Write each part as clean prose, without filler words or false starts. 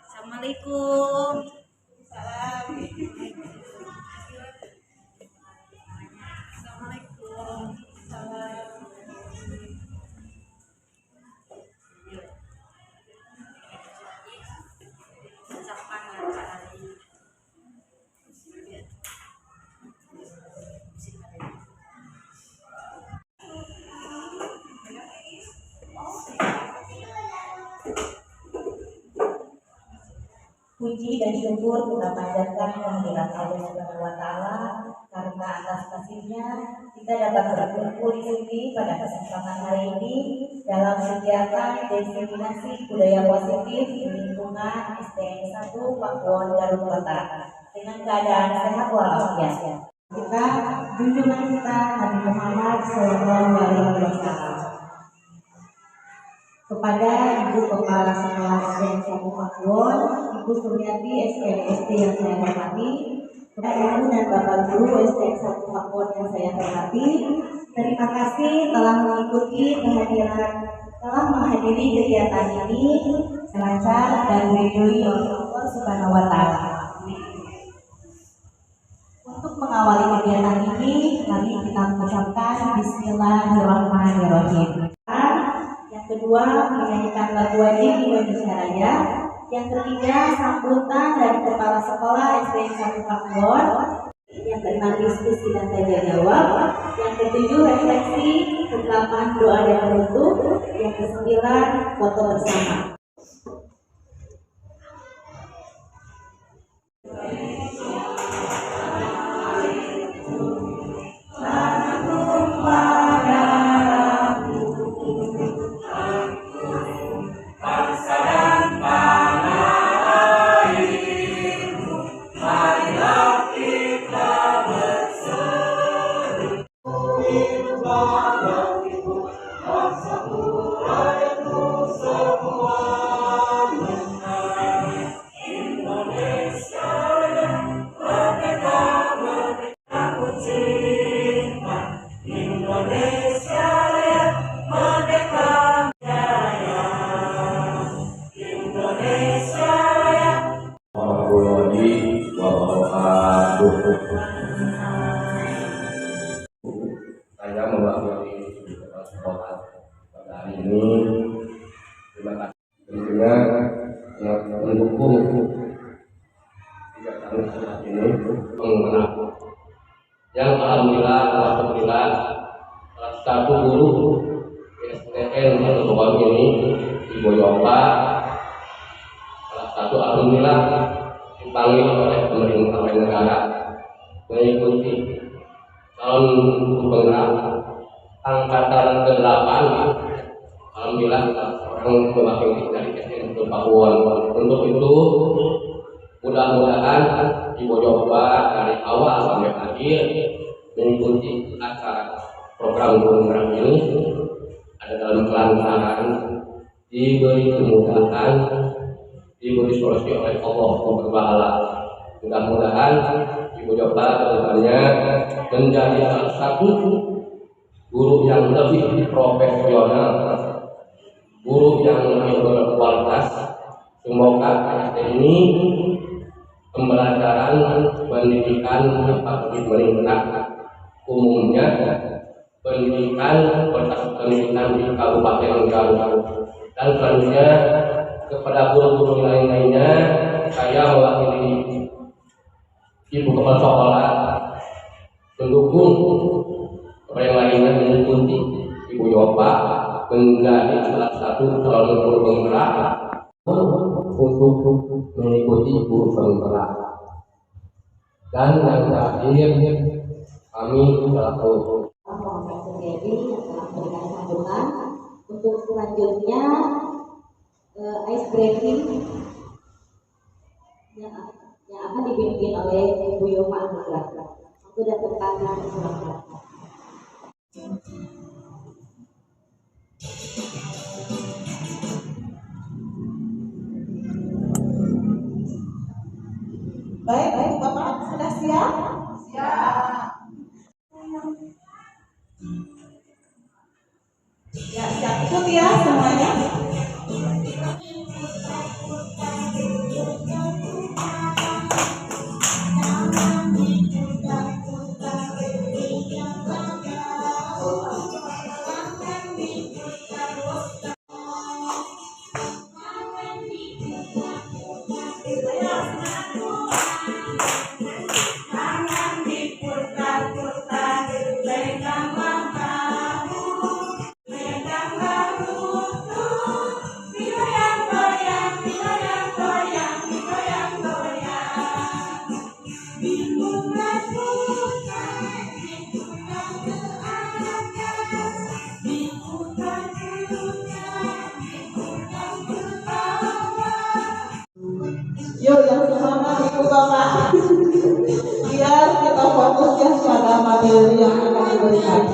Assalamualaikum. Puji dan syukur kita panjatkan kehadirat Allah Subhanahu wa Ta'ala, karena atas kasih-Nya kita dapat berkumpul di sini pada kesempatan hari ini dalam kegiatan diseminasi budaya positif di lingkungan SDN 1 Pakuwon Garut Kota dengan keadaan sehat walafiat. Kita junjungan kita Nabi Muhammad SAW. Kepada Ibu Kepala Sekolah SDN 1 Pakuwon, Ibu Suryati SPDSD yang saya hormati, kepada Ibu dan Bapak Guru SDN 1 Pakuwon yang saya hormati, terima kasih telah menghadiri kegiatan ini lancar dan diridhoi oleh Allah Subhanahu wa Ta'ala. Untuk mengawali kegiatan ini, mari kita mengucapkan Bismillahirrahmanirrahim. Yang kedua, menyanyikan lagu wajib Indonesia Raya. Yang ketiga, sambutan dari Kepala Sekolah SDN 1 Pakuwon. Yang keenam, diskusi dan tanya jawab. Yang ketujuh, refleksi. Kedelapan, doa dan penutup. Yang kesembilan, foto bersama. Saya mewakili sekolah pada hari ini. Terima kasih tentunya yang mendukung kegiatan saat ini mengenal. Yang alhamdulillah salah satu guru STN 1 Pakuwon ini di Boyolali, salah satu alhamdulillah dipanggil oleh pemerintah negara mengikuti calon penggerak angkatan ke-8. Alhamdulillah orang mewakili dari SDN 1 Pakuwon. Untuk itu mudah-mudahan di Boyolali dari awal sampai akhir mengikuti acara program penggerak ini ada dalam kelancaran, diberi kemudahan, diberi solusi oleh Allah Subhanahu. Mudah-mudahan Ibu Jopla kedepannya menjadi salah satu guru yang lebih profesional, guru yang lebih berkualitas. Semoga ini pembelajaran pendidikan dapat lebih meningkat, umumnya pendidikan kualitas pendidikan di Kabupaten Garut. Dan selanjutnya kepada guru-guru lainnya, saya mewakili Ibu Kepala Sekolah mendukung kepada yang lainnya mengikuti Ibu Yopa menjadi salah satu calon guru penggerak untuk mengikuti guru penggerak. Dan yang terakhir, kami selaku Muhammad Suryadi yang telah memberikan sambutan. Untuk selanjutnya ice breaking yang akan dipimpin oleh Ibu Yoma Anugrah. Waktu dan tempatnya silakan. Baik, baik, Bapak sudah siap? Siap. Ya, siap. Ikut ya semuanya. Yuk yang semangat Ibu Bapak. Biar kita fokus ya pada materi yang akan diberikan.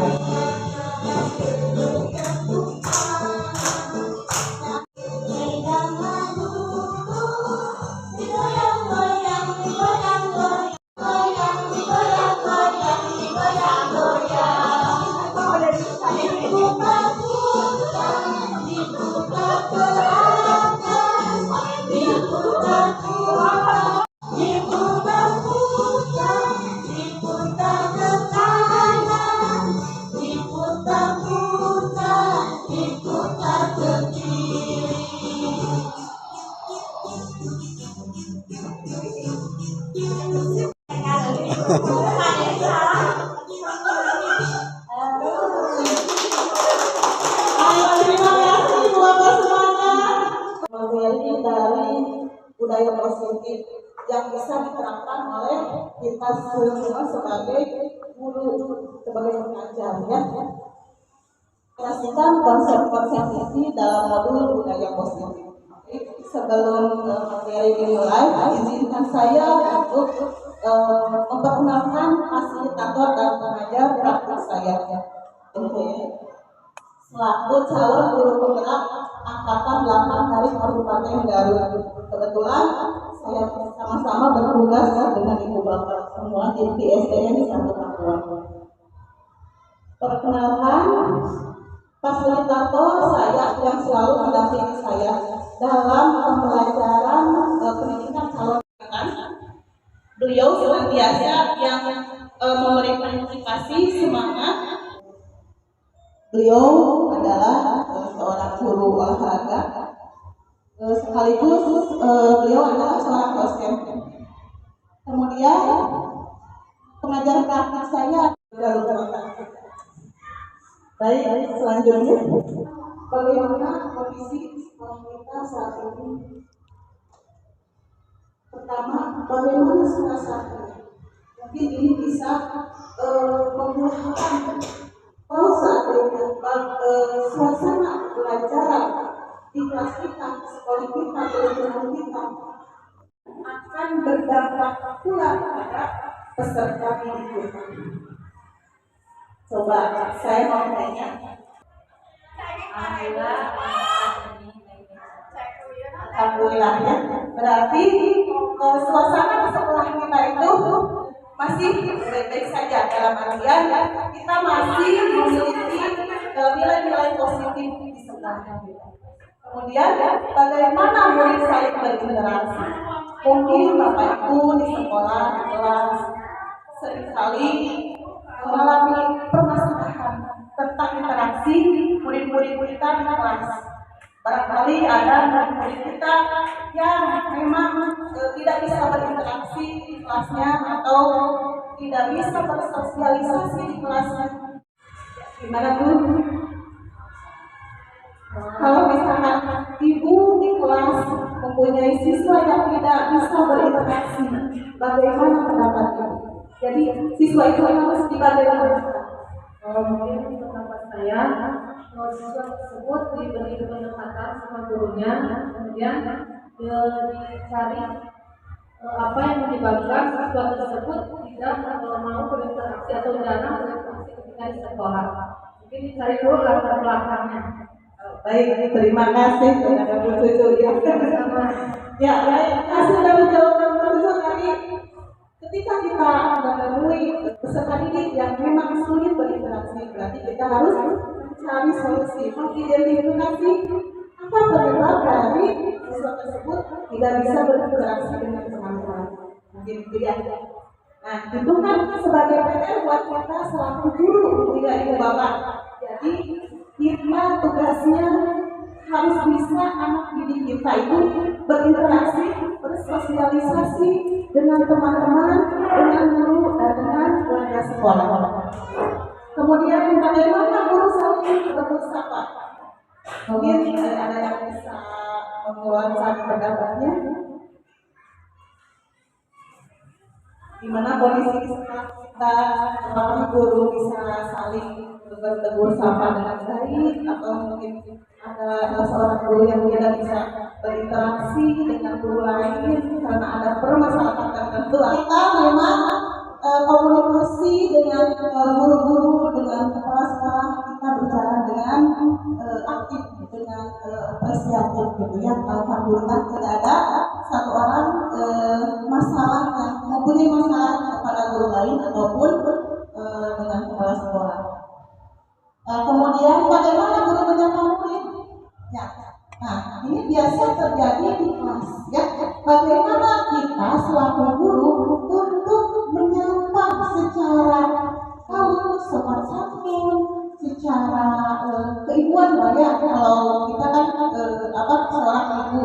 Terima kasih Ibu Bapak semuanya. Materi dari budaya positif yang bisa diterapkan oleh kita semua sebagai guru, sebagai pengajar ya. Kasihkan konsep-konsep isi dalam modul budaya positif. Oke, sebelum materi dimulai, izinkan saya untuk memperkenalkan fasilitator dan pengajar praktik saya. Oke. Selaku calon guru penggerak angkatan 8 dari Kabupaten Garut. Kebetulan saya sama-sama bertugas dengan Ibu Bapak semua di PSDN 1 Papua. Perkenalkan, fasilitator saya yang selalu mendampingi saya dalam pembelajaran pendidikan calon penggerak. Beliau senantiasa yang memberikan motivasi, semangat. Beliau adalah seorang guru olahraga, sekaligus beliau adalah seorang dosen. Kemudian pengajar praktik saya Garut Kota. Baik, selanjutnya bagaimana kondisi sekolah kita saat ini? Pertama, bagaimana suasana? Mungkin ini bisa membuahkan seandainya suasana pelajaran di kelas kita, sekolah kita, pelajaran kita akan berdampak pula pada peserta didik kita. Coba saya mau tanya. Alhamdulillah ya. Berarti suasana sekolah kita itu masih baik-baik saja, dalam artian kita masih memiliki nilai-nilai positif di sekolah kita. Kemudian bagaimana murid saling berinteraksi? Mungkin Bapak Ibu di sekolah, di kelas seringkali mengalami permasalahan tentang interaksi murid-murid kita di kelas. Barangkali ada murid kita yang memang tidak bisa berinteraksi di kelasnya atau tidak bisa bersosialisasi di kelasnya. Gimana Bu? Kalau misalkan ibu di kelas mempunyai siswa yang tidak bisa berinteraksi, bagaimana pendapat Ibu? Jadi siswa itu harus dibagaimana? Mungkin pendapat saya, siswa tersebut diberi pendekatan sama gurunya, kemudian dicari apa yang menyebabkan siswa tersebut tidak mau berinteraksi atau jarang berinteraksi ketika di sekolah. Mungkin dicari dulu latar belakangnya. Baik, terima kasih kepada Bu Cucu ya. Sama. Ya, baik. Kasih dari jawaban Bu Cucu tadi peserta didik yang memang sulit berinteraksi, berarti kita harus mencari solusi, mengidentifikasi apa penyebab dari siswa tersebut tidak bisa berinteraksi dengan teman-teman. Mungkin itu ya. Nah, itu kan sebagai PR buat kita selaku guru, tidak ibu bapak. Jadi kita tugasnya harus bisa anak didik kita itu berinteraksi, bersosialisasi dengan teman-teman, dengan guru, dan dengan warga sekolah. Kemudian bagaimana guru saling bersapa? Mungkin ada yang bisa mengeluarkan pendapatnya. Di mana kondisi sekolah kita, apakah guru bisa saling bertegur sapa dengan baik, atau mungkin ada seorang guru yang tidak bisa berinteraksi dengan guru lain karena ada permasalahan tertentu. Kita memang komunikasi dengan guru-guru, dengan kepala sekolah, kita berjalan dengan aktif, dengan apresiatif gitu ya. Alhamdulillah tidak ada satu orang masalah yang mempunyai masalah kepada guru lain ataupun dengan kepala sekolah. Kemudian bagaimana guru menyapa murid? Ya, nah ini biasa terjadi di kelas ya. Bagaimana kita selaku guru untuk menyapa secara halus, sopan santun, secara keibuan ya. Kalau kita kan seorang ibu,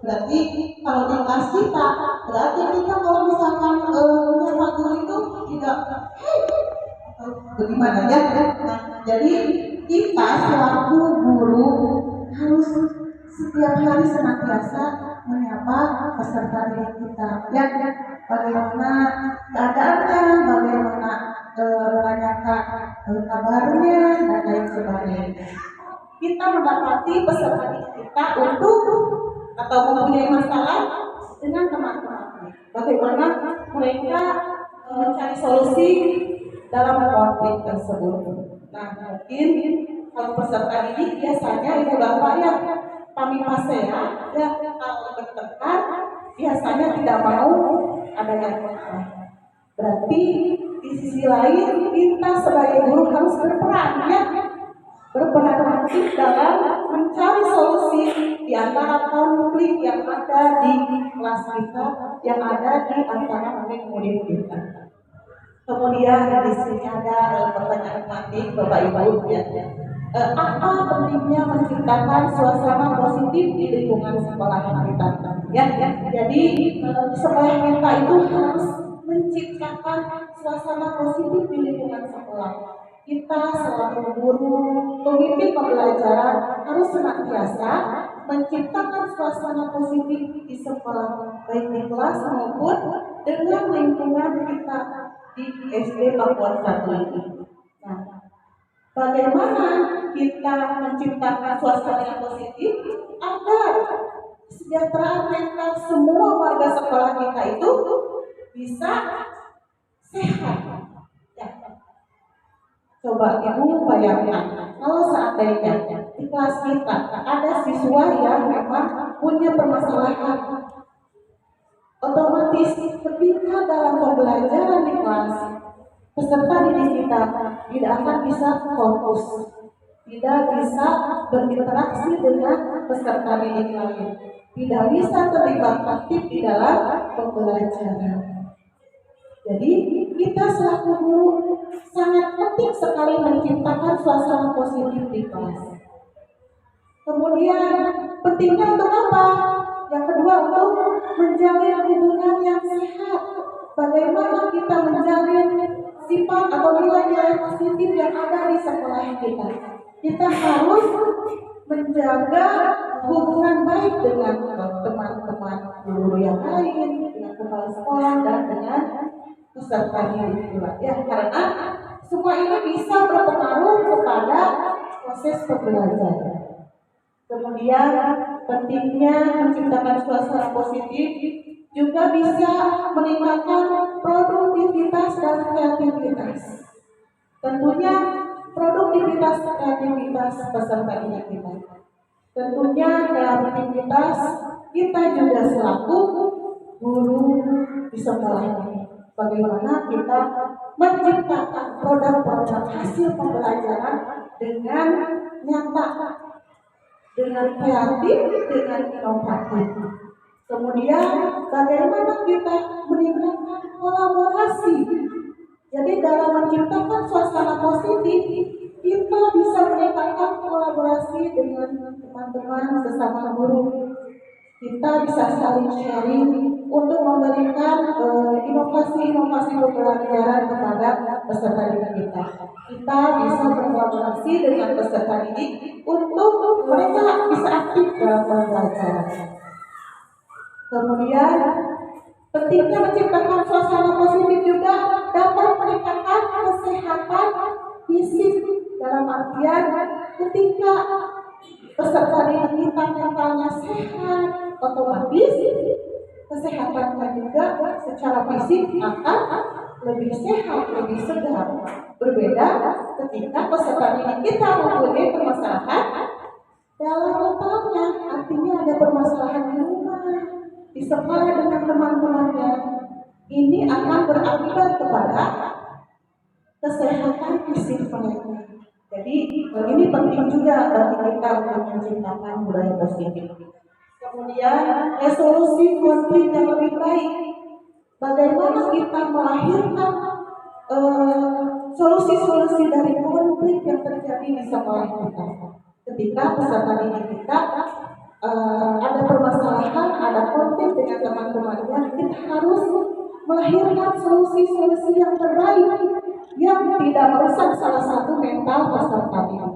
berarti kalau di kelas kita, berarti kita kalau misalkan menyapa guru itu tidak bagaimana ya. Nah, jadi kita selaku guru harus setiap hari senantiasa menyapa peserta didik kita ya, bagaimana keadaannya, bagaimana menanyakan kabarnya dan lain sebagainya. Kita mendapati peserta didik kita untuk atau mempunyai masalah dengan teman-teman, bagaimana mereka mencari solusi dalam konflik tersebut. Nah, mungkin kalau peserta didik biasanya ibu bapak yang kami pasea ya, kalau bertengkar biasanya tidak mau ada yang mengalah. Berarti di sisi lain kita sebagai guru harus berperan ya, berperan aktif dalam mencari solusi di antara konflik yang ada di kelas kita, yang ada di antara murid-murid kita. Kemudian di sini ada pertanyaan penting Bapak Ibu ya. Apa pentingnya menciptakan suasana positif di lingkungan sekolah kita? Ya. Jadi sekolah kita itu harus menciptakan suasana positif di lingkungan sekolah. Kita selaku guru, pemimpin pembelajaran harus senantiasa menciptakan suasana positif di sekolah, baik di kelas maupun dengan lingkungan kita di SD Pakuan 1 ini. Nah, bagaimana kita menciptakan suasana yang positif agar kesejahteraan mental semua warga sekolah kita itu bisa sehat? Ya. Coba ibu bayangkan, kalau seandainya di kelas kita ada siswa yang memang punya permasalahan, otomatis ketika dalam pembelajaran di kelas, peserta didik kita tidak akan bisa fokus, tidak bisa berinteraksi dengan peserta didik lain, tidak bisa terlibat aktif di dalam pembelajaran. Jadi kita selaku guru sangat penting sekali menciptakan suasana positif di kelas. Kemudian pentingnya untuk apa? Yang kedua, untuk menjalin hubungan yang sehat. Bagaimana kita menjalin sifat atau nilai-nilai positif yang ada di sekolah kita? Kita harus menjaga hubungan baik dengan teman-teman guru yang lain, dengan kepala sekolah, dan dengan peserta didik juga. Ya, karena semua ini bisa berpengaruh kepada proses pembelajaran. Kemudian pentingnya menciptakan suasana positif juga bisa meningkatkan produktivitas dan kreativitas. Tentunya produktivitas dan kreativitas peserta didik kita. Tentunya kreativitas kita juga selaku guru di sekolah ini. bagaimana kita menciptakan produk-produk hasil pembelajaran dengan nyata, dengan kreatif, dengan inovatif. Kemudian bagaimana kita meningkatkan kolaborasi. Jadi dalam menciptakan suasana positif, kita bisa meningkatkan kolaborasi dengan teman-teman sesama guru. Kita bisa saling sharing untuk memberikan inovasi-inovasi pembelajaran kepada peserta didik kita. Kita bisa berkolaborasi dengan peserta didik untuk mereka bisa aktif dalam pembelajaran. Kemudian pentingnya menciptakan suasana positif juga dapat meningkatkan kesehatan fisik, dalam artian ketika peserta didik kita mentalnya sehat, otomatis kesehatannya juga secara fisik akan lebih sehat, lebih segar. Berbeda ketika peserta didik kita mempunyai permasalahan dalam mentalnya, artinya ada permasalahan di rumah, di sekolah dengan teman-temannya. Ini akan berakibat kepada kesehatan fisik mereka. Jadi ini penting juga bagi kita untuk menciptakan budaya positif. Kemudian resolusi konflik yang lebih baik. Bagaimana kita melahirkan solusi-solusi dari konflik yang terjadi di sekolah kita. Ketika peserta didik kita ada permasalahan, ada konflik dengan teman-temannya, kita harus melahirkan solusi-solusi yang terbaik yang tidak merusak salah satu mental peserta didik.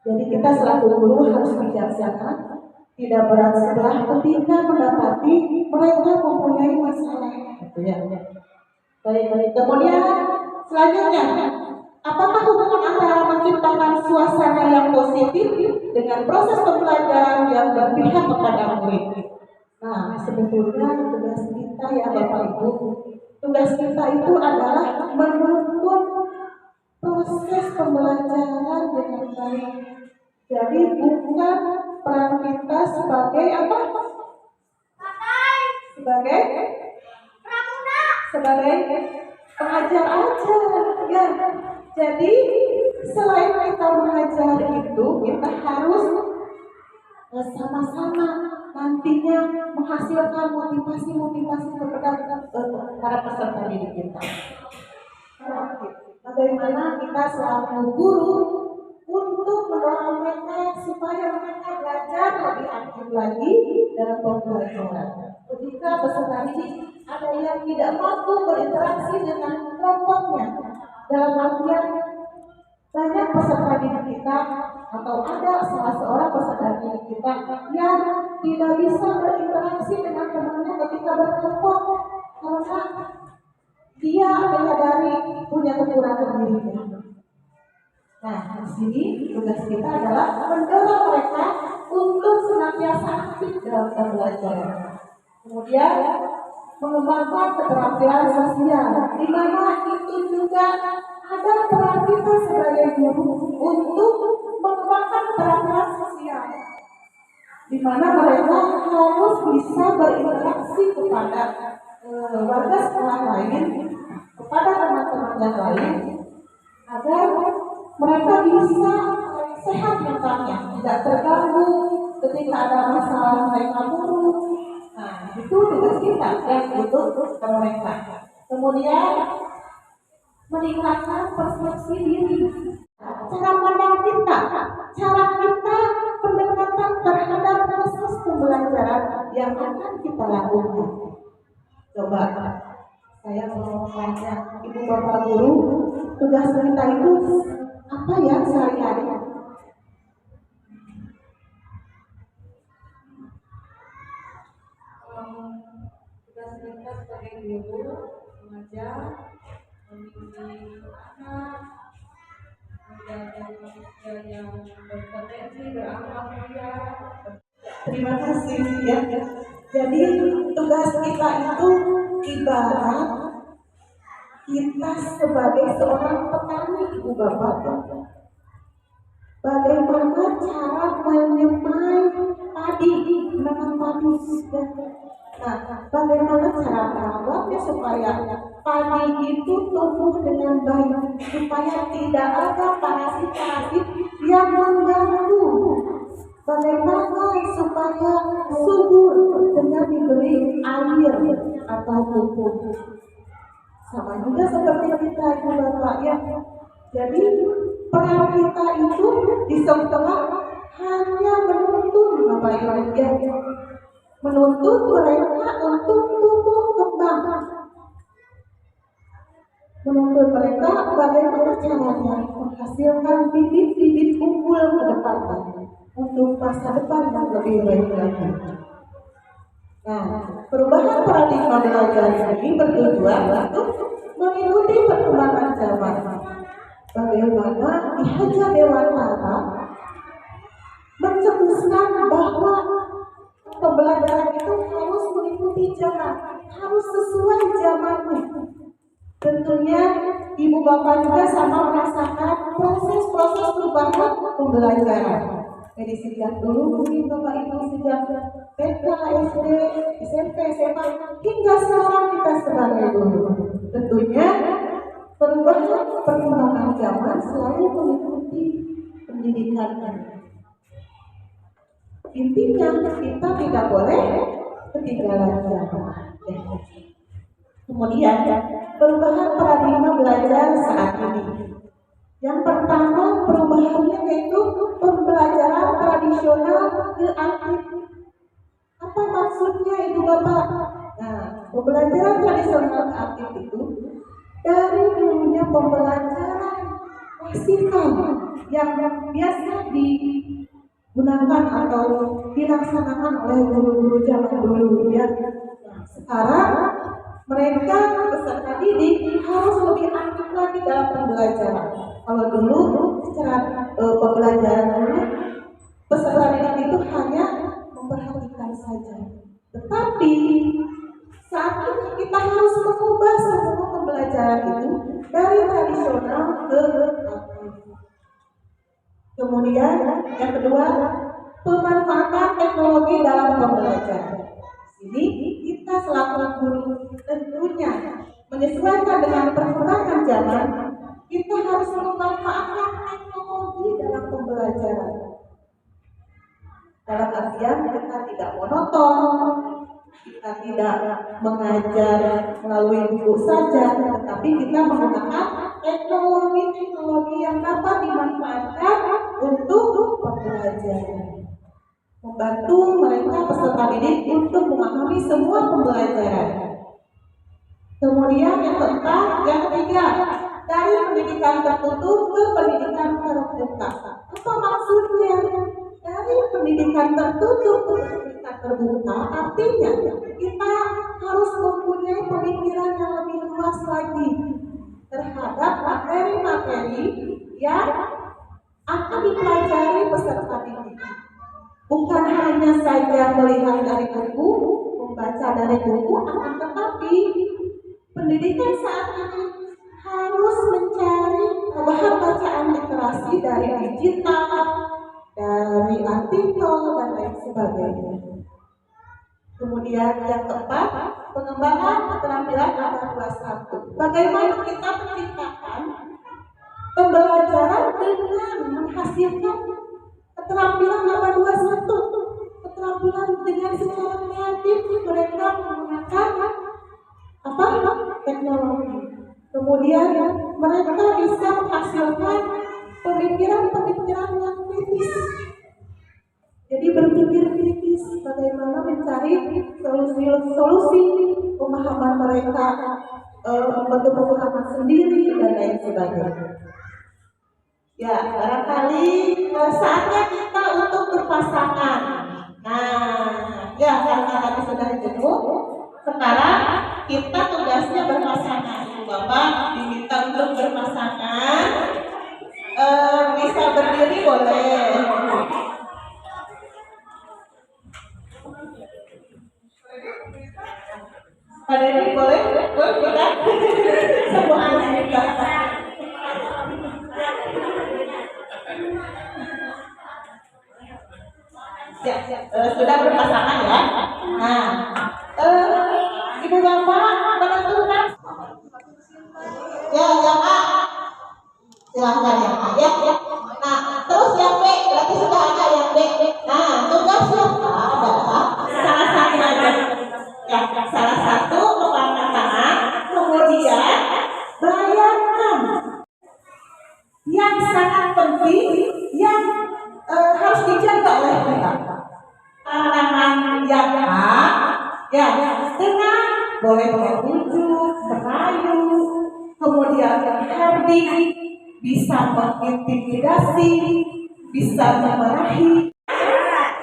Jadi kita selaku guru harus bijaksana, tidak berat sebelah ketika mendapati mereka mempunyai masalah. Baik. Kemudian selanjutnya, apakah hubungan antara menciptakan suasana yang positif dengan proses pembelajaran yang berpihak kepada murid? Nah, sebetulnya tugas kita ya Bapak Ibu, tugas kita itu adalah mendukung proses pembelajaran dengan baik. Jadi bukan peran kita sebagai apa? Sebagai pengajar aja, ya. Jadi selain kita mengajar itu, kita harus sama-sama nantinya menghasilkan motivasi kepada para peserta didik kita. Bagaimana kita selaku guru untuk mendorong mereka supaya mereka belajar lebih aktif lagi dalam pembelajaran. Ketika peserta didik ada yang tidak mampu berinteraksi dengan kelompoknya, dalam artian banyak peserta didik kita atau ada salah seorang peserta didik kita yang tidak bisa berinteraksi dengan temannya ketika berkelompok karena dia menyadari punya kekurangan dirinya. Nah, di sini tugas kita adalah mendorong mereka untuk senantiasa aktif dalam pembelajaran. Kemudian mengembangkan keterampilan sosial, di mana itu juga ada peran kita sebagai guru untuk mengembangkan keterampilan sosial, di mana mereka harus bisa berinteraksi kepada warga sekolah lain, kepada teman-teman yang lain, agar mereka bisa sehat mentalnya, tidak terganggu ketika ada masalah mereka buruk. Nah, itu tugas kita yang untuk mereka. Kemudian meningkatkan persepsi diri, cara pandang kita, cara kita pendekatan terhadap proses pembelajaran yang akan kita lakukan. Coba saya mau tanya Ibu Bapak Guru, tugas kita itu apa ya sehari-hari? Tugas kita sebagai guru mengajar, membimbing anak, menjadi manusia yang berkompetensi, berakhlak mulia. Terima kasih ya. Jadi tugas kita itu ibarat kita sebagai seorang petani, Ibu Bapak. Bagaimana cara menyemai padi, menanam padi? Nah, bagaimana cara merawatnya supaya padi itu tumbuh dengan baik, supaya tidak ada parasit-parasit yang mengganggu. Bagaimana supaya subur dengan diberi air atau pupuk. Sama juga seperti kita Ibu Bapak ya. Jadi peran kita itu di sekolah hanya menuntun Bapak Ibu ya. Menuntut mereka untuk tumbuh kembang, menuntut mereka bagaimana caranya menghasilkan bibit-bibit unggul ke depannya untuk masa depan yang lebih baik lagi. Nah, perubahan paradigma belajar ini bertujuan untuk mengikuti perkembangan zaman. Bagaimana Ki Haja Dewantara mencetuskan bahwa pembelajaran itu harus mengikuti zaman, harus sesuai zamannya. Tentunya Ibu Bapak juga sama merasakan proses-proses perubahan pembelajaran. Dari sejak dulu mungkin Bapak Ibu sejak TK, SD, SMP, SMA hingga sekarang kita sebagai guru. Tentunya perubahan perkembangan zaman selalu mengikuti pendidikan. Intinya kita tidak boleh ketinggalan zaman. Kemudian perubahan paradigma belajar saat ini. Yang pertama perubahannya yaitu pembelajaran tradisional ke aktif. Apa maksudnya Ibu Bapak? Nah, pembelajaran tradisional ke aktif itu dari dulunya pembelajaran klasikal yang biasa digunakan atau dilaksanakan oleh guru-guru zaman dulu ya. Nah, sekarang mereka peserta didik harus lebih aktif lagi dalam pembelajaran. Kalau dulu secara pembelajaran dulu peserta didik itu hanya memperhatikan saja. Tetapi saat ini kita harus mengubah semua pembelajaran itu dari tradisional ke aktif. Kemudian yang kedua, pemanfaatan teknologi dalam pembelajaran. Ini kita selaku guru tentunya menyesuaikan dengan perkembangan zaman, kita harus memanfaatkan teknologi dalam pembelajaran. Dalam artian kita tidak monoton, kita tidak mengajar melalui buku saja, tetapi kita menggunakan teknologi-teknologi yang dapat dimanfaatkan untuk pembelajaran. Membantu mereka peserta didik untuk memahami semua pembelajaran. Kemudian yang keempat, yang ketiga, dari pendidikan tertutup ke pendidikan terbuka. Apa maksudnya? Dari pendidikan tertutup ke pendidikan terbuka, artinya kita harus mempunyai pemikiran yang lebih luas lagi terhadap materi-materi yang akan dipelajari peserta didik. Bukan hanya saja melihat dari buku, membaca dari buku, akan tetapi pendidikan saat ini harus mencari bahan bacaan literasi dari digital, dari artikel, dan lain sebagainya. Kemudian yang keempat, pengembangan keterampilan abad 21. Bagaimana kita menciptakan pembelajaran dengan menghasilkan keterampilan abad 21, keterampilan dengan secara kreatif mereka menggunakan teknologi. Kemudian mereka bisa menghasilkan pemikiran-pemikiran yang kritis. Jadi berpikir kritis bagaimana mencari solusi pemahaman mereka, membentuk pemahaman sendiri dan lain sebagainya. Ya, barangkali saatnya kita untuk berpasangan. Nah, ya karena tadi sudah dijemput, sekarang kita tugasnya berpasangan. Ibu Bapak diminta untuk berpasangan. Bisa berdiri boleh. Pak Dedi boleh? Boleh. Semuanya kita. Sudah berpasangan ya. Nah, Ya, salah satu kepala tangan, kemudian bayangkan yang sangat penting yang harus dijaga oleh kita. Tangan yang ya dengan boleh merujuk, merayu, kemudian happy, bisa mengintimidasi, bisa memarahi.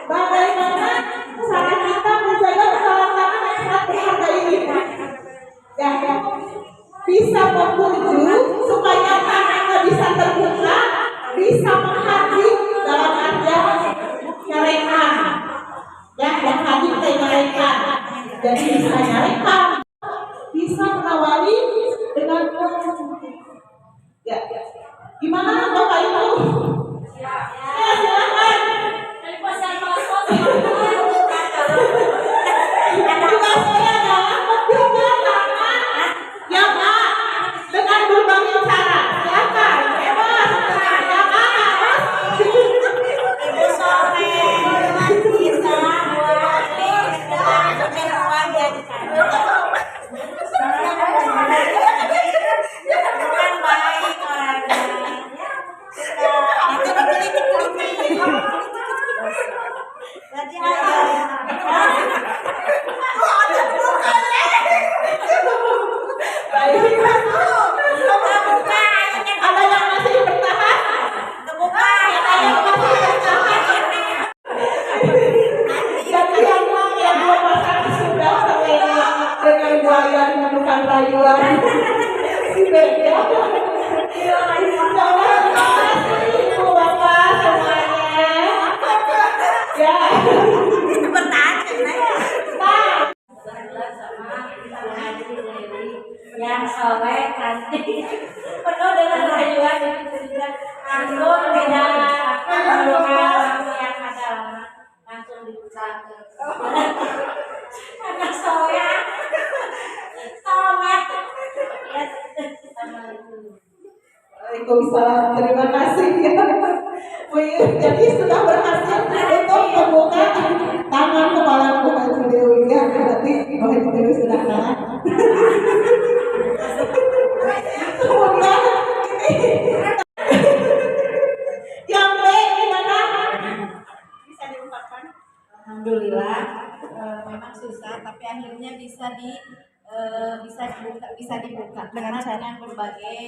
Bagaimana cara kita menjaga kepala tangan yang sangat berharga ini? Ya, bisa membujuk supaya tangannya bisa terbuka, bisa menghadir dalam artian nyarekan. Ya, yang hadir nyarekan. Jadi bisa nyarekan, bisa menawari dengan ya. Gimana Bapak Ibu? Ya, silakan. Tugasnya adalah menjaga tangan yang dengan berbagai cara. Silakan, bebas. Yang harus Ibu Soleh, kita buat uang ya di sana. Bukan baik orangnya. Nanti dikelitik-kelitik. Berarti ada. ada yang masih bertahan. Terbuka. Jadi yang dua pasangan sudah terlena dengan buaya menemukan rayuan. Si beda. Ibu bapak semuanya. Ya. Yang soleh cantik penuh dengan rayuan anggun beda yang ada langsung dibuka anak soleh soleh ya sama itu. Waalaikumsalam, terima kasih ya. Jadi sudah berhasil untuk membuka tangan kepala Ibu Dewi ya. Berarti Ibu Dewi sudah kalah. Kemudian yang B gimana? Bisa diungkapkan? Alhamdulillah, memang susah, tapi akhirnya bisa dibuka dengan berbagai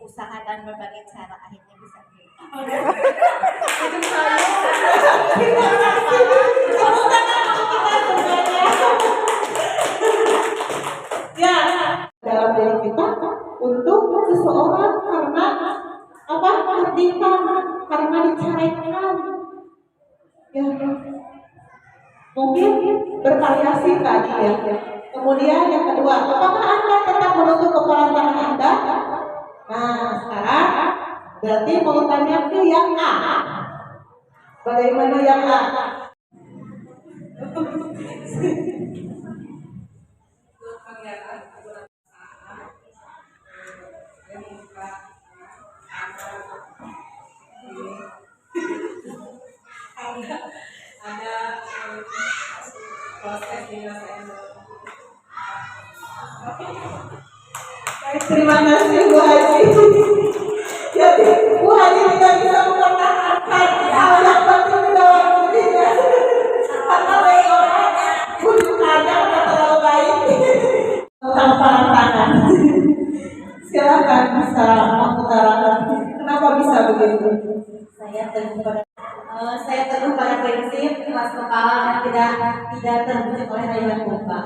usaha dan berbagai cara akhirnya bisa dibuka. Terima kasih. Tepuk tangan untuk kita semuanya. Ya, dalam diri kita untuk seseorang karena apa? Merdeka, karena diceraikan. Ya, mungkin bervariasi tadi ya. Kemudian yang kedua, apakah Anda tetap menutup kepala tangan Anda? Nah, sekarang berarti mau tanya ke yang A. Bagaimana yang A? ada proses penyelesaian. Baik, terima kasih Bu Haji. Jadi Bu Haji tidak bisa mempertahankan hal yang penting dalam dirinya karena orang bujukannya udah terlalu baik. Tanpa tangan. Silakan bisa mengutarakan kenapa bisa begitu. Saya teguh pada prinsip keras kepala dan tidak terbujuk oleh rayuan muka.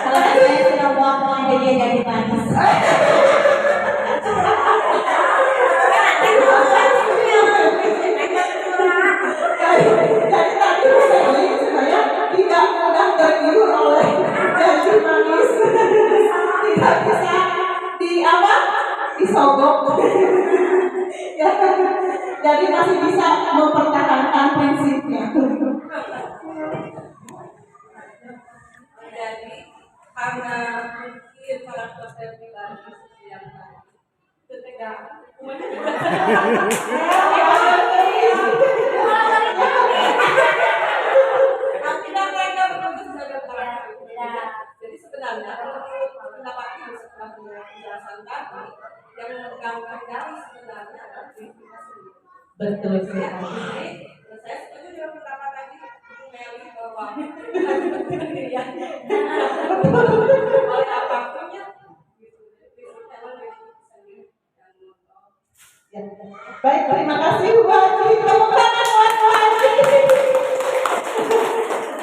Kalau saya sudah buang-buang jadi manis. Jadi tadi saya tidak mudah tergiur oleh janji manis. Tidak bisa disogok. Ya, jadi masih bisa mempertahankan prinsipnya. Jadi karena mungkin karakter saya pribadi seperti yang tadi ketika tidak mereka betul-betul penjelasan tadi, yang memegang kendali sebenarnya adalah diri kita sendiri. Betul Ya, sekali. jadi saya setuju dengan pendapat tadi Bu Meli bahwa pendirian oleh apapunnya gitu. Memang diri kita sendiri yang mengontrol. Ya. Baik, terima kasih Bu Haji. Tepuk tangan buat Bu Haji.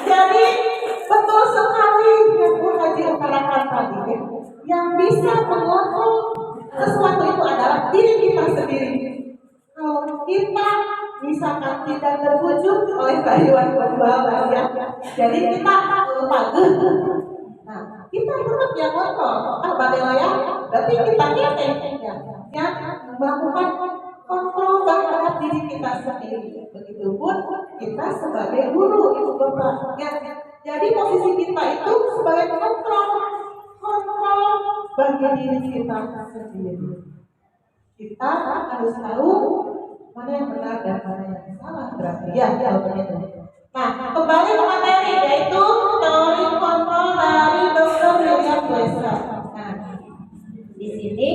Jadi betul sekali yang Bu Haji utarakan tadi. Yang bisa mengontrol sesuatu itu adalah diri kita sendiri. Kalau kita misalkan tidak terwujud oleh rayuan global ya, jadi kita pageh. Nah, kita tetap yang kontrol. Bagaimana ya? Berarti kita yang melakukan kontrol terhadap diri kita sendiri. Begitupun kita sebagai guru itu Bapak. Ya. Jadi posisi kita itu sebagai kontrol bagi diri kita sendiri. Kita harus tahu mana yang benar dan mana yang salah, berarti ya kalau begitu. Nah, kembali ke materi yaitu teori kontrol dari Dr. William Glasser. Nah, di sini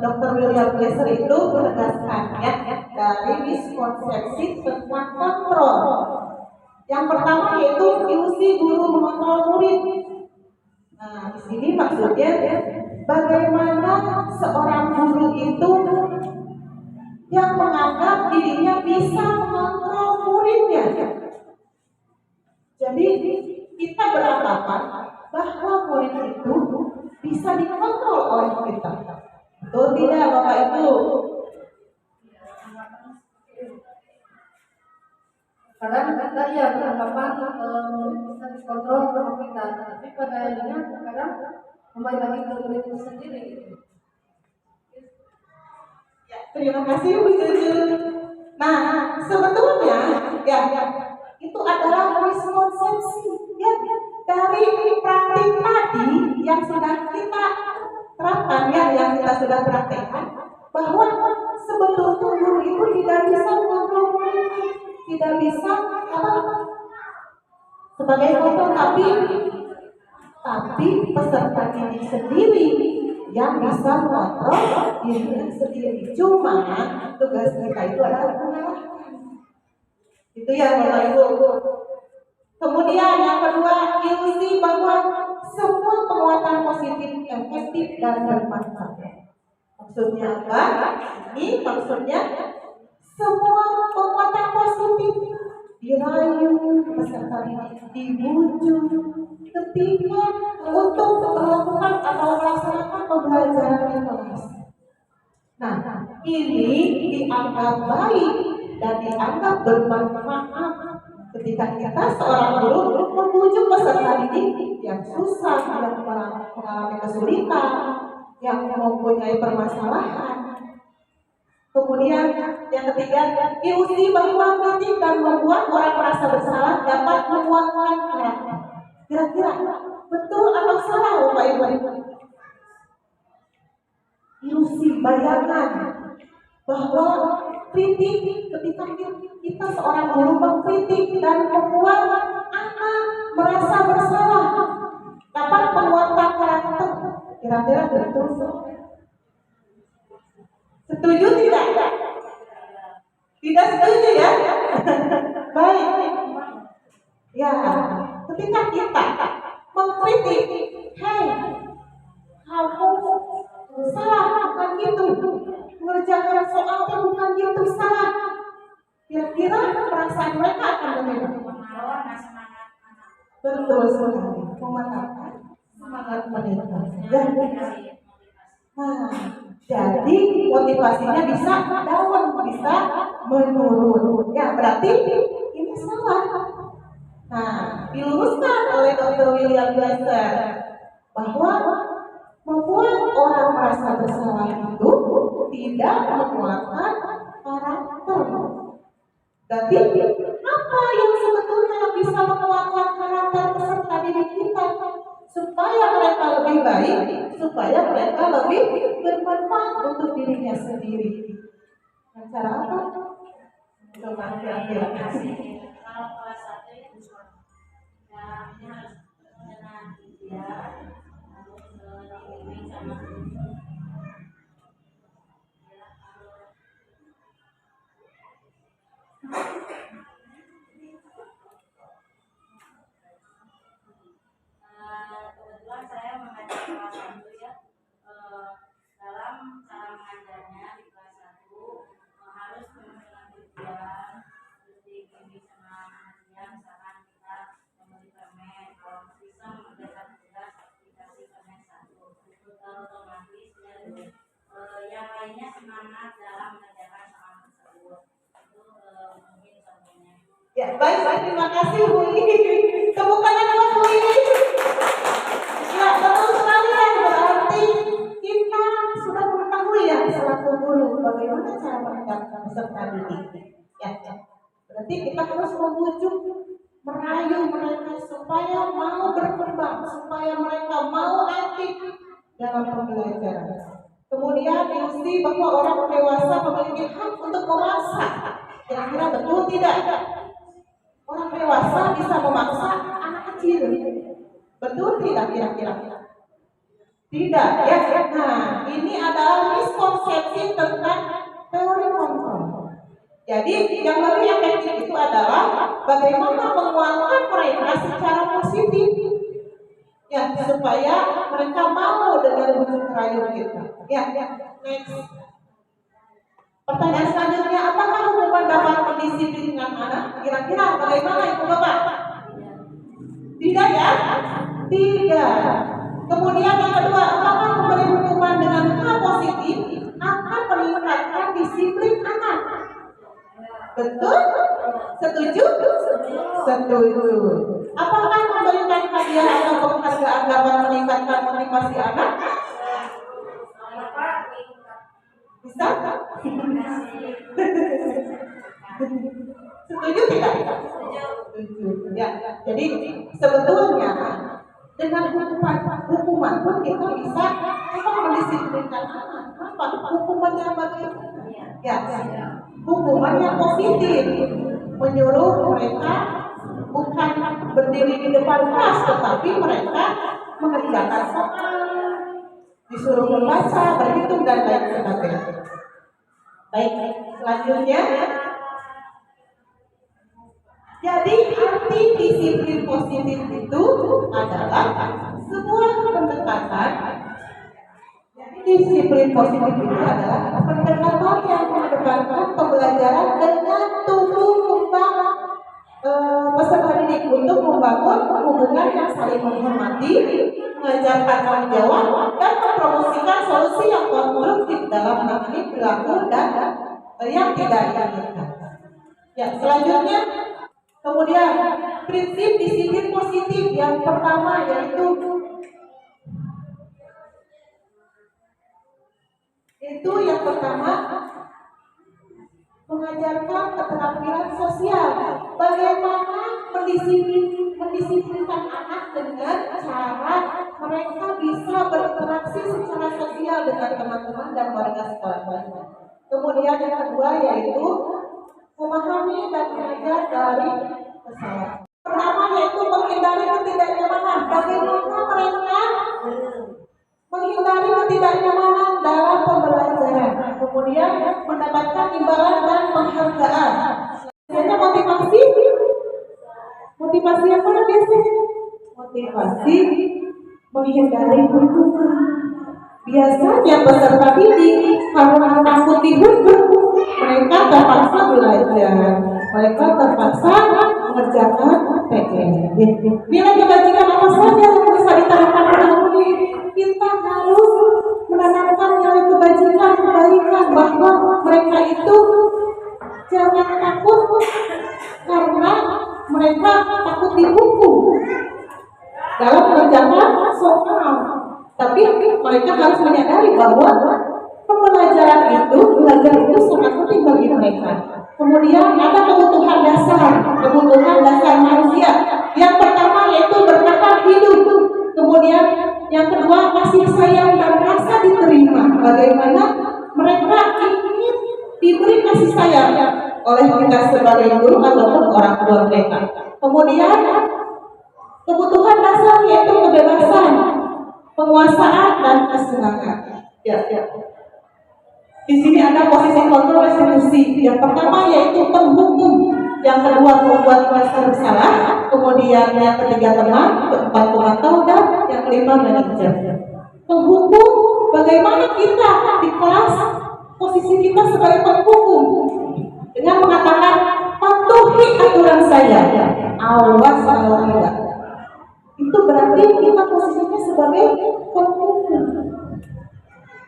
Dr. William Glasser itu menegaskan ya dari miskonsepsi tentang kontrol. Yang pertama yaitu ilusi guru mengontrol murid. Nah, di sini maksudnya bagaimana seorang guru itu yang menganggap dirinya bisa mengontrol muridnya. Jadi kita beranggapan bahwa murid itu bisa dikontrol oleh kita. Betul tidak Bapak Ibu? Kadang kita ya beranggapan murid bisa dikontrol sama kita, tapi pada akhirnya kadang kembali lagi ke murid itu sendiri. Terima kasih Bu Juju. Nah, sebetulnya ya itu adalah miskonsepsi ya dari praktik tadi yang sudah kita terapkan ya, yang kita sudah praktekkan bahwa sebetulnya guru itu tidak bisa mengontrol murid, tidak bisa sebagai kontrol, tapi peserta didik sendiri yang bisa mengontrol diri sendiri. Cuma tugas kita itu adalah mengarahkan. Itu ya Bapak Ibu. Kemudian yang kedua, ilusi bahwa semua penguatan positif efektif dan bermanfaat. Maksudnya apa? Ini maksudnya semua penguatan positif dirayu peserta didik, dibujuk ketika untuk melakukan atau melaksanakan pembelajaran di kelas. Nah, ini dianggap baik dan dianggap bermanfaat ketika kita seorang guru membujuk peserta didik yang susah, yang mengalami kesulitan, yang mempunyai permasalahan. Kemudian yang ketiga, ilusi bahwa kritik dan membuat orang merasa bersalah dapat menguatkan karakter. Kira-kira betul atau salah Bapak Ibu? Ilusi bayangan bahwa kritik ketika kita seorang guru mengkritik dan membuat anak merasa bersalah dapat menguatkan karakter. Kira-kira betul salah? Setuju tidak? Tidak setuju ya? Baik. Ya, ketika kita mengkritik, hei, kamu salah, bukan gitu. Mengerjakan soal itu bukan gitu, salah. Kira-kira perasaan mereka akan berbeda. Betul sekali. Mematahkan semangat mereka. Nah, jadi motivasinya bisa down, bisa menurun. Ya, berarti ini salah. Nah, diluruskan oleh Dr. William Glasser bahwa membuat orang merasa bersalah itu tidak menguatkan karakter. Tapi apa yang sebetulnya bisa menguatkan karakter peserta didik kita supaya mereka lebih baik, supaya mereka lebih bermanfaat untuk dirinya sendiri? Nah, cara apa? Coba kira-kira. Kalau kelas 1 ya, ini harus mengenal dia, harus dibimbing sama Baik, terima kasih Bu Ili. Tepuk tangan buat Bu Ili. Ya, betul sekali ya. Berarti kita sudah mengetahui ya selaku guru bagaimana cara meningkatkan peserta didik. Ya, berarti kita harus membujuk, merayu mereka supaya mau berkembang, supaya mereka mau aktif dalam pembelajaran. Kemudian diuji bahwa orang dewasa memiliki hak untuk memaksa. Kira-kira betul tidak? Orang dewasa bisa memaksa anak kecil. Betul tidak kira-kira? Tidak ya. Nah, ini adalah miskonsepsi tentang teori kontrol. Jadi yang bagi yang kecil itu adalah bagaimana menguatkan mereka secara positif. Ya, supaya mereka mau dengan bujuk rayu kita. Ya, next. Pertanyaan selanjutnya, apakah hukuman dapat mendisiplinkan anak? Kira-kira bagaimana Ibu Bapak? Tidak ya? Tidak. Kemudian yang kedua, apakah memberi hukuman dengan hal positif akan meningkatkan disiplin anak? Betul? Setuju? Setuju. Apakah memberikan hadiah atau penghargaan dapat meningkatkan motivasi anak? Bisa? Setuju tidak? Setuju. Ya. Jadi sebetulnya dengan hukuman pun kita bisa mendisiplinkan anak. Apa? Hukumannya bagaimana? Ya. Hukuman yang positif, menyuruh mereka bukan berdiri di depan kelas, tetapi mereka mengerjakan soal, disuruh membaca, berhitung dan lain sebagainya. Baik, selanjutnya. Jadi arti disiplin positif itu adalah sebuah pendekatan. Jadi disiplin positif itu adalah pendekatan yang mengedepankan pembelajaran dengan tumbuh kembang peserta didik untuk membangun hubungan yang saling menghormati, mengajarkan tanggung jawab, dan mempromosikan solusi yang konstruktif dalam menangani perilaku dan yang tidak diinginkan. Ya, selanjutnya, kemudian prinsip disiplin positif yang pertama yaitu yang pertama mengajarkan keterampilan sosial. Bagaimana mendisiplinkan anak dengan cara mereka bisa berinteraksi secara sosial dengan teman-teman dan warga sekolah lainnya. Kemudian yang kedua yaitu memahami dan belajar dari kesalahan. Pertama yaitu menghindari ketidaknyamanan. Bagaimana mereka menghindari ketidaknyamanan dalam pembelajaran. Kemudian mendapatkan imbalan dan penghargaan. Biasanya motivasi yang mana biasanya? Motivasi menghindari hukuman. Biasanya peserta didik karena takut dihukum, mereka terpaksa belajar, mereka terpaksa mengerjakan PR. Nilai kebajikan apa saja yang bisa diterapkan pada murid? Kita harus menanamkan nilai kebajikan, kebaikan, bahwa mereka itu jangan takut karena mereka takut dihukum dalam mengerjakan soal. Tapi mereka harus menyadari bahwa belajar itu sangat penting bagi mereka. Kemudian ada kebutuhan dasar manusia. Yang pertama yaitu bertahan hidup. Kemudian yang kedua kasih sayang dan rasa diterima. Bagaimana mereka ingin diberi kasih sayang oleh kita sebagai guru ataupun orang tua mereka. Kemudian kebutuhan dasar yaitu kebebasan, penguasaan dan kesenangan. Ya. Di sini ada posisi kontrol restitusi. Yang pertama yaitu penghukum, yang kedua membuat merasa bersalah, kemudian yang ketiga teman, keempat pemantau, dan yang kelima manajer. Penghukum, bagaimana kita di kelas posisi kita sebagai penghukum dengan mengatakan patuhi aturan saya, awas kalau tidak. Itu berarti kita posisinya sebagai penghukum.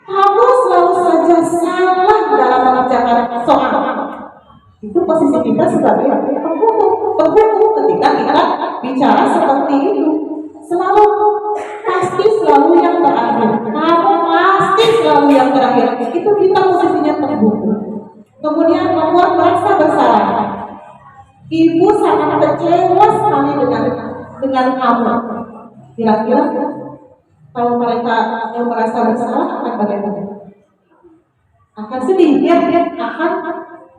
Kamu selalu saja salah dalam mengerjakan soal. Itu posisi kita sebagai penghukum. Penghukum ketika kita bicara seperti itu selalu pasti selalu yang terakhir. Kamu pasti selalu yang terakhir. Itu kita posisinya penghukum. Kemudian membuat merasa bersalah. Ibu sangat kecewa sekali dengan kamu. Kira-kira kalau mereka yang merasa bersalah akan bagaimana? Akan sedih, ya, akan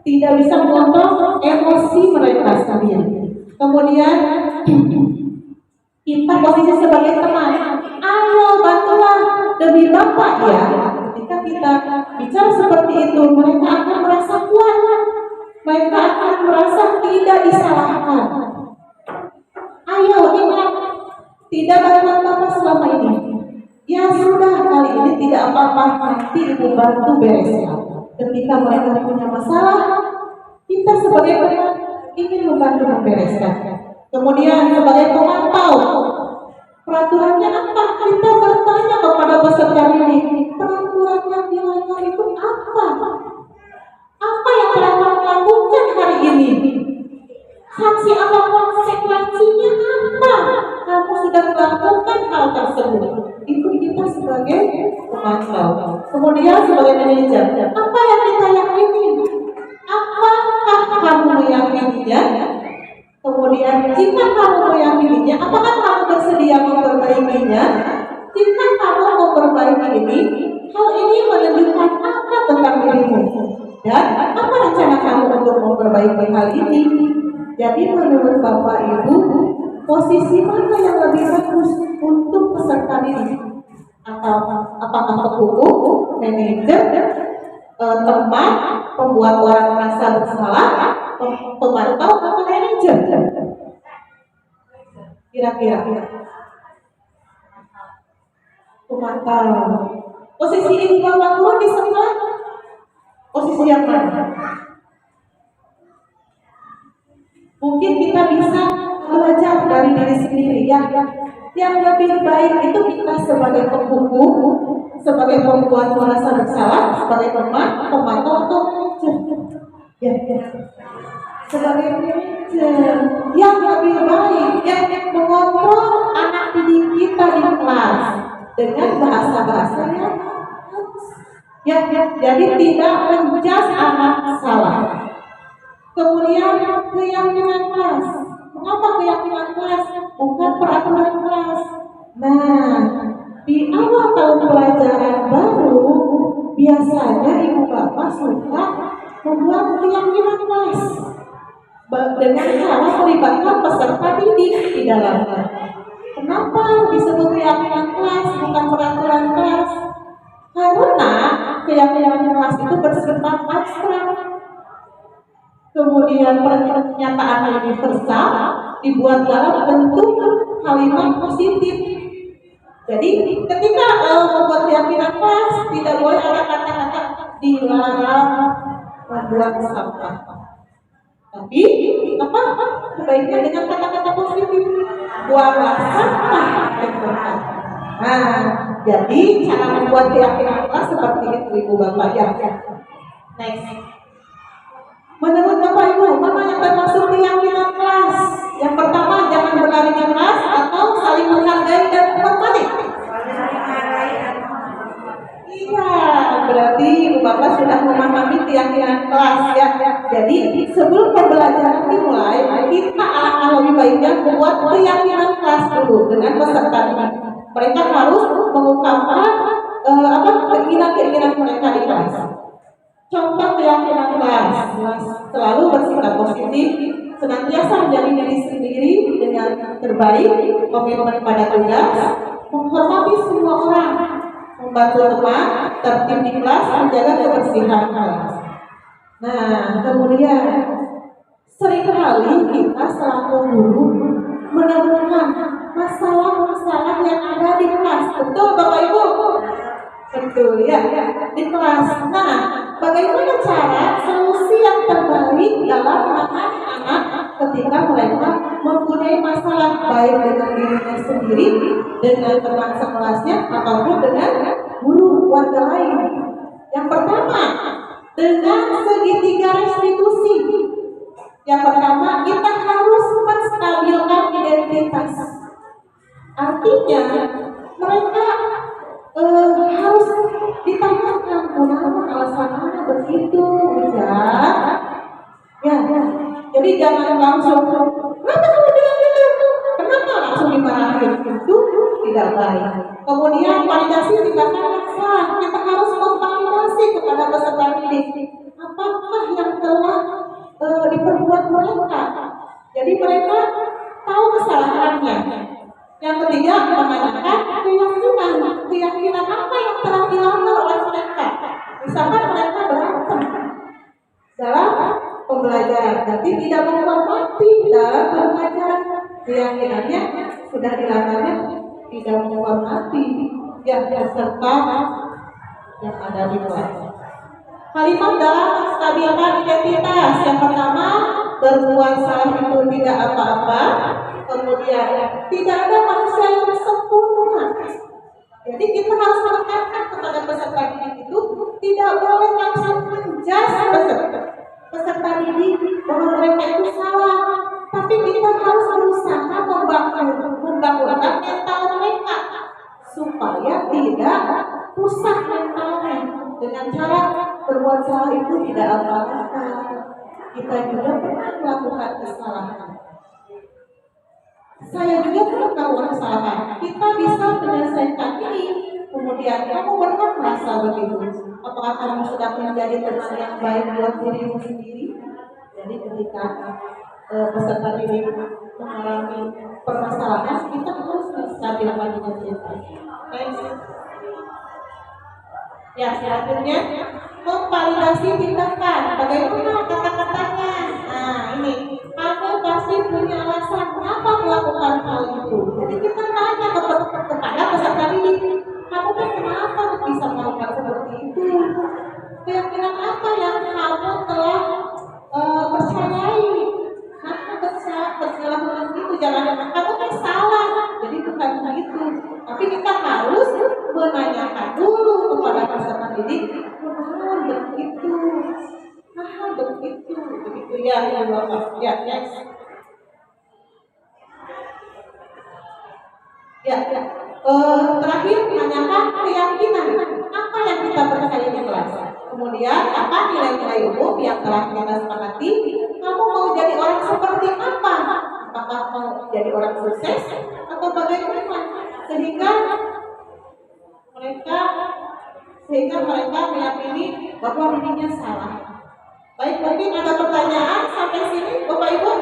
tidak bisa mengontrol emosi mereka sekalian. Kemudian kita posisi sebagai teman, ayo bantulah demi Bapak ya. Ketika kita bicara seperti itu, mereka akan merasa kuat, mereka akan merasa tidak disalahkan. Ayo ingat, tidak bantuan Bapak selama ini. Ya sudah, kali ini tidak apa-apa, nanti Ibu bantu bereskan. Ketika mereka punya masalah, kita sebagai teman ingin membantu membereskan. Kemudian sebagai pemantau, peraturannya apa? Kita bertanya kepada peserta didik, peraturan yang dilanggar itu apa? Apa yang telah kamu lakukan hari ini? Sanksi apa, konsekuensinya apa? Kamu sudah melakukan hal tersebut. Itu kita sebagai pemantau. Kemudian sebagai manajer, apa yang kita yakini? Apakah kamu meyakininya? Kemudian jika kamu meyakininya, apakah kamu bersedia memperbaikinya? Jika kamu memperbaiki ini, hal ini menunjukkan apa tentang dirimu? Dan apa rencana kamu untuk memperbaiki hal ini? Jadi menurut Bapak Ibu, posisi mana yang lebih bagus untuk peserta didik? Atau apakah penghukum, manajer, teman, pembuat orang merasa bersalah, pemantau, atau manajer? Kira-kira pemantau. Posisi Ibu Bapak Guru di sebelah posisi yang mana? Mungkin kita bisa belajar dari diri sendiri ya. Yang lebih baik itu kita sebagai penghukum, sebagai pembuat merasa bersalah, sebagai teman, pemantau atau manajer. Ya. Sebagai manajer yang lebih baik yang mengontrol anak didik kita di kelas dengan bahasa-bahasa yang jadi tidak menjas anak salah. Kemudian keyakinan kelas. Mengapa keyakinan kelas? Bukan peraturan kelas. Nah, di awal tahun pelajaran baru, biasanya ibu bapak suka membuat keyakinan kelas dengan cara melibatkan peserta didik di dalamnya. Kenapa disebut keyakinan kelas bukan peraturan kelas? Karena keyakinan kelas itu bersifat abstrak. Kemudian pernyataan universal dibuat dalam bentuk kalimat positif. Jadi ketika membuat keyakinan kelas tidak boleh ada kata-kata dilarang membuat sampah. Tapi apa? Sebaiknya dengan kata-kata positif. Buanglah sampah. Nah, jadi cara membuat keyakinan kelas seperti itu Ibu Bapak ya. Next. Menurut Bapak Ibu, mana yang termasuk keyakinan kelas? Yang pertama, jangan berlari di kelas atau saling menghargai dan menghormati. Iya, berarti Ibu Bapak sudah memahami keyakinan kelas ya. Jadi sebelum pembelajaran dimulai, kita alangkah lebih baiknya membuat keyakinan kelas dulu dengan peserta didik. Mereka harus mengungkapkan keinginan-keinginan mereka di kelas. Contoh keyakinan kelas selalu bersikap positif, senantiasa menjadi diri sendiri dengan terbaik, komitmen pada tugas, menghormati semua orang, membantu teman, tertib di kelas, menjaga kebersihan kelas. Nah, kemudian seringkali kita selaku guru menemukan masalah-masalah yang ada di kelas. Betul Bapak Ibu? Betul ya, di kelas. Nah, bagaimana cara solusi yang terbaik dalam menangani anak ketika mereka mempunyai masalah baik dengan dirinya sendiri, dengan teman sekelasnya, ataupun dengan guru warga lain? Yang pertama, dengan segitiga restitusi. Yang pertama, kita harus menstabilkan identitas. Artinya, mereka harus ditanyakan, kenapa alasannya begitu, ya. Jadi jangan langsung, kenapa kamu bilang gitu? Kenapa langsung dimarahin? Itu tidak baik. Kemudian validasi tindakan sah. Kita harus memvalidasi kepada peserta didik. Apakah yang telah diperbuat mereka? Jadi mereka tahu kesalahannya. Yang ketiga, menanyakan keyakinan apa yang telah dilanggar oleh mereka. Misalkan mereka berantem dalam pembelajaran, tapi tidak menghormati dalam pembelajaran, keyakinannya sudah dilanggarnya, tidak menghormati yang peserta yang ada di kelas. Kalimat dalam menstabilkan identitas. Yang pertama, berbuat salah itu tidak apa-apa. Kemudian, tidak ada manusia yang sempurna. Jadi kita harus menekankan kepada peserta didik itu tidak boleh langsung menjudge peserta didik bahwa mereka itu salah. Tapi kita harus berusaha membangunkan mental mereka supaya tidak rusak mentalnya dengan cara berbuat salah itu tidak apa-apa. Kita juga pernah melakukan kesalahan. Saya juga pernah melakukan kesalahan. Kita bisa menyelesaikan ini. Kemudian kamu pernah merasa begitu? Apakah kamu sudah menjadi teman yang baik buat dirimu sendiri? Jadi ketika peserta didik mengalami permasalahan, kita harus menstabilkan identitas. Ya, selanjutnya memvalidasi tindakan. Bagaimana kata-katanya? Nah, ini kamu pasti punya alasan kenapa melakukan hal itu. Jadi kita tanya kepada peserta didik, kamu kan kenapa bisa melakukan seperti itu? Keyakinan apa yang kamu telah percayai? Kamu melakukan itu, jangan kamu kan salah. Jadi bukan begitu. Tapi kita harus menanyakan dulu kepada peserta didik, benar begitu, begitu ya, Bapak. Ya, next. Terakhir menanyakan keyakinan apa yang kita percaya di kelas. Kemudian apa nilai-nilai umum yang telah kita sepakati. Kamu mau jadi orang seperti apa? Apakah mau jadi orang sukses atau bagaimana? Sehingga mereka meyakini bahwa dirinya salah. Baik, mungkin ada pertanyaan sampai sini, Bapak Ibu?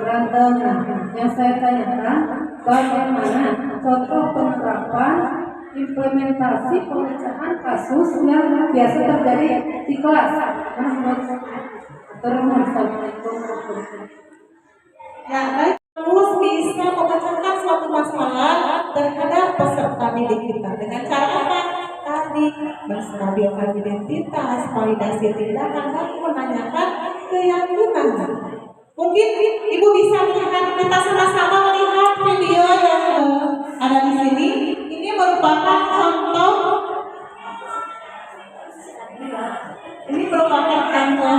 Berantem. Yang saya tanyakan, bagaimana contoh penerapan implementasi pemecahan kasus yang biasa terjadi di kelas? Ya, baik. Terus bisa memecahkan suatu masalah terhadap peserta didik kita dengan cara apa? Tadi menstabilkan identitas, validasi tindakan, dan menanyakan keyakinan. Mungkin Ibu bisa lihat, kita sama-sama melihat video yang ada di sini. Ini merupakan contoh. Ini merupakan contoh.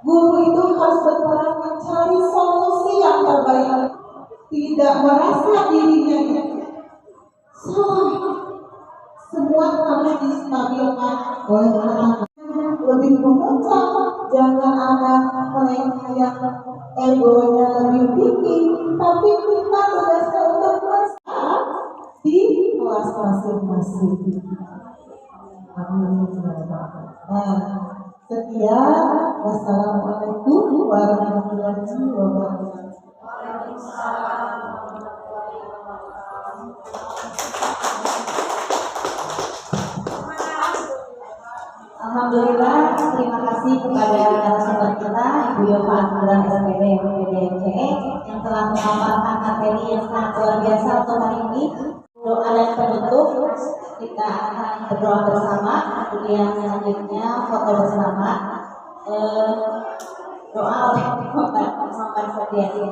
Guru itu harus berperan mencari solusi yang terbaik, tidak merasa dirinya lebih memecah, jangan ada mereka yang egonya lebih tinggi, tapi kita tugasnya untuk berusaha di kelas masing-masing. Sekian, wassalamualaikum warahmatullahi wabarakatuh. Alhamdulillah, terima kasih kepada narasumber kita Ibu Yova Anturan SPD PDMCE yang telah memaparkan materi yang sangat luar biasa untuk hari ini. Doa dan penutup kita akan berdoa bersama, kemudian selanjutnya foto bersama. Doa oleh Muhammad Sadiati.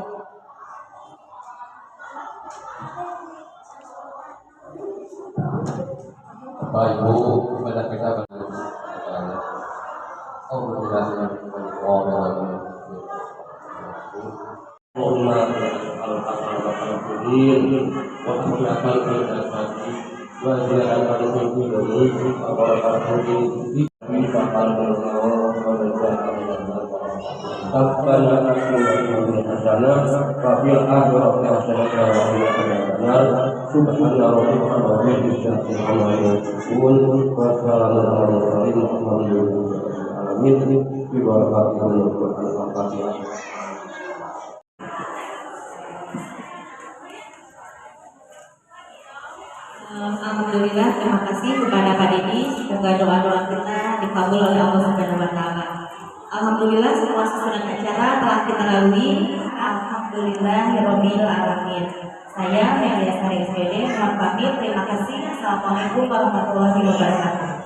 Bapak Ibu, kepada kita Alhamdulillah, terima kasih kepada Pak Dedi. Semoga doa-doa kita dikabul oleh Allah Subhanahu wa Ta'ala. Alhamdulillah, semua susunan acara telah kita lalui. Alhamdulillahirabbil alamin. Saya Melia Sari SPD mohon pamit. Terima kasih. Assalamualaikum warahmatullahi wabarakatuh.